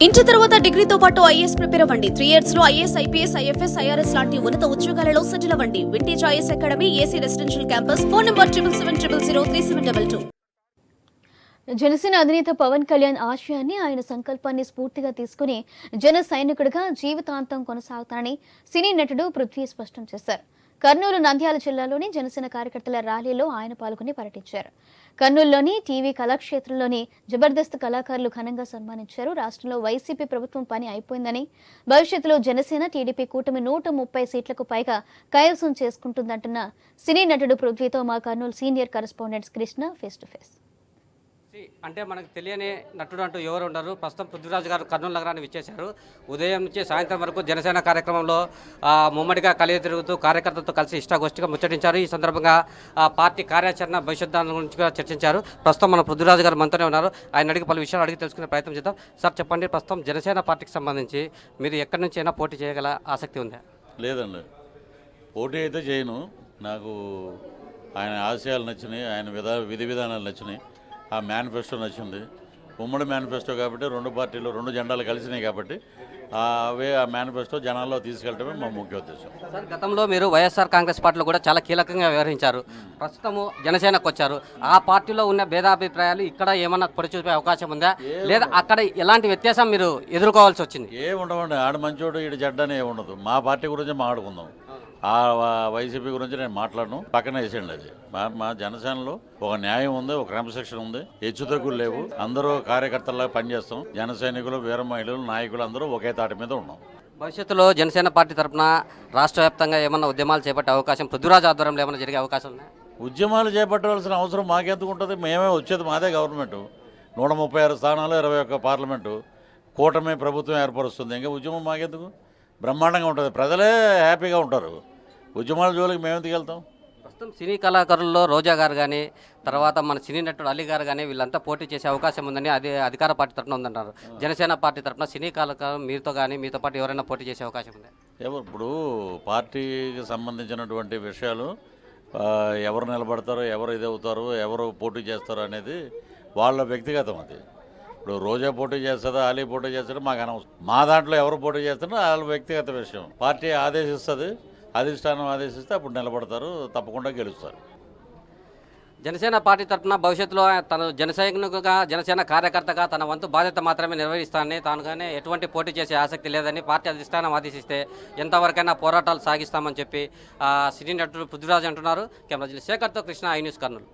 Inter తర్వాత డిగ్రీతో పాటు IAS prepare అవ్వండి. 3 years లో ఐఏఎస్, ఐపీఎస్, ఐఎఫ్ఎస్, ఐఆర్ఎస్ లాంటి ఉన్నత ఉద్యోగాలలో సెటిల్ అవ్వండి. Vintage IAS academy, AC residential campus. Phone number 7770033722. Janasena అధినేత పవన్ కళ్యాణ్ ఆశయాన్ని, ఆయన సంకల్పాన్ని స్ఫూర్తిగా తీసుకుని జన సైనికుడిగా జీవితాంతం కొనసాగుతానని సినీ నటుడు పృథ్వీ స్పష్టం చేశారు. కర్నూలు, నంద్యాల జిల్లాలోని జనసేన కార్యకర్తల ర్యాలీలో ఆయన పాల్గొని పర్యటించారు. కర్నూలులోని టీవీ కళాక్షేత్రంలోని జబర్దస్త్ కళాకారులు ఘనంగా సన్మానించారు. రాష్ట్రంలో వైసీపీ ప్రభుత్వం పని అయిపోయిందని, భవిష్యత్తులో జనసేన టీడీపీ కూటమి 130 సీట్లకు పైగా కైవసం చేసుకుంటుందంటున్న సినీ నటుడు పృథ్వీతో మా Kurnool senior correspondent Krishna face to face. అంటే మనకు తెలియని నటుడు అంటూ ఎవరు ఉండరు. ప్రస్తుతం పృథ్వీరాజ్ గారు కర్నూలు నగరాన్ని విచ్చేశారు. ఉదయం నుంచి సాయంత్రం వరకు జనసేన కార్యక్రమంలో ముమ్మడిగా కలిగి తిరుగుతూ కార్యకర్తలతో కలిసి ఇష్టాగోష్ఠిగా ముచ్చటించారు. ఈ సందర్భంగా పార్టీ కార్యాచరణ భవిష్యత్తు గురించి చర్చించారు. ప్రస్తుతం మన పృథ్వీరాజ్ గారు మనతోనే ఉన్నారు. ఆయన అడిగి పలు విషయాలు అడిగి తెలుసుకునే ప్రయత్నం చేద్దాం. సార్ చెప్పండి, ప్రస్తుతం జనసేన పార్టీకి సంబంధించి మీరు ఎక్కడి నుంచి అయినా పోటీ చేయగల ఆసక్తి ఉందా? లేదండి, పోటీ అయితే చేయను. నాకు ఆయన ఆశయాలు నచ్చినాయి, ఆయన విధి విధానాలు నచ్చినాయి, ఆ మేనిఫెస్టో నచ్చింది. ఉమ్మడి మేనిఫెస్టో కాబట్టి రెండు పార్టీలు రెండు జెండాలు కలిసినాయి కాబట్టి అవే ఆ మేనిఫెస్టో జనాల్లో తీసుకెళ్ళటమే మా ముఖ్య ఉద్దేశం. సార్, గతంలో మీరు వైఎస్ఆర్ కాంగ్రెస్ పార్టీలో కూడా చాలా కీలకంగా వ్యవహరించారు. ప్రస్తుతము జనసేనకు వచ్చారు. ఆ పార్టీలో ఉన్న భేదాభిప్రాయాలు ఇక్కడ ఏమన్నా పొడి చూపే అవకాశం ఉందా, లేదా అక్కడ ఎలాంటి వ్యత్యాసం మీరు ఎదుర్కోవాల్సి వచ్చింది? ఉండవండి, ఆడ మంచోడు ఈడు చెడ్డనే ఉండదు. మా పార్టీ గురించి మాట్లాడుకుందాం. ఆ వైసీపీ గురించి నేను మాట్లాడను, పక్కన వేసేయండి. అది మా జనసేనలో ఒక న్యాయం ఉంది, ఒక క్రమశిక్షణ ఉంది, హెచ్చుతగ్గులు లేవు. అందరూ కార్యకర్తల్లాగా పనిచేస్తాం. జన సైనికులు, వీర మహిళలు, నాయకులు అందరూ ఒకే తాటి మీద ఉన్నాం. భవిష్యత్తులో జనసేన పార్టీ తరఫున రాష్ట్ర వ్యాప్తంగా ఏమన్నా ఉద్యమాలు చేపట్టే అవకాశం, పృథ్వీరాజ్ ఆధ్వర్యంలో ఏమైనా జరిగే అవకాశం ఉన్నాయి? ఉద్యమాలు చేపట్టవలసిన అవసరం మాకెందుకు ఉంటుంది? మేమే వచ్చేది, మాదే గవర్నమెంట్. 136 స్థానాలు, 21 పార్లమెంటు, కూటమి ప్రభుత్వం ఏర్పరుస్తుంది. ఇంకా ఉద్యమం మాకెందుకు? బ్రహ్మాండంగా ఉంటుంది, ప్రజలే హ్యాపీగా ఉంటారు. ఉద్యమాల జోలికి మేము ఎందుకు వెళ్తాం? ప్రస్తుతం సినీ కళాకారుల్లో రోజా గారు కానీ, తర్వాత మన సినీ నటుడు అలీ గారు కానీ వీళ్ళంతా పోటీ చేసే అవకాశం ఉందని అది అధికార పార్టీ తరఫున ఉందంటారు. జనసేన పార్టీ తరఫున సినీ కళాకారులు మీతో కానీ మీతో పాటు ఎవరైనా పోటీ చేసే అవకాశం ఉంది? ఇప్పుడు పార్టీకి సంబంధించినటువంటి విషయాలు ఎవరు నిలబడతారో, ఎవరు ఇదవుతారో, ఎవరు పోటీ చేస్తారో అనేది వాళ్ళ వ్యక్తిగతం. అది ఇప్పుడు రోజా పోటీ చేస్తుందా, అలీ పోటీ చేస్తాడో మాకు అనవసరం. మా దాంట్లో ఎవరు పోటీ చేస్తారో వాళ్ళ వ్యక్తిగత విషయం. పార్టీ ఆదేశిస్తుంది, అధిష్టానం ఆదేశిస్తే అప్పుడు నిలబడతారు, తప్పకుండా గెలుస్తారు. జనసేన పార్టీ తరఫున భవిష్యత్తులో తను జనసైనికుగా, జనసేన కార్యకర్తగా తన వంతు బాధ్యత మాత్రమే నిర్వహిస్తానని, తానుగానే ఎటువంటి పోటీ చేసే ఆసక్తి లేదని పార్టీ అధిష్టానం ఆదేశిస్తే ఎంతవరకైనా పోరాటాలు సాగిస్తామని చెప్పి సినీ నటుడు పృథ్వీరాజ్ అంటున్నారు. కెమెరా శేఖర్తో కృష్ణ, ఐ న్యూస్ కర్నూలు.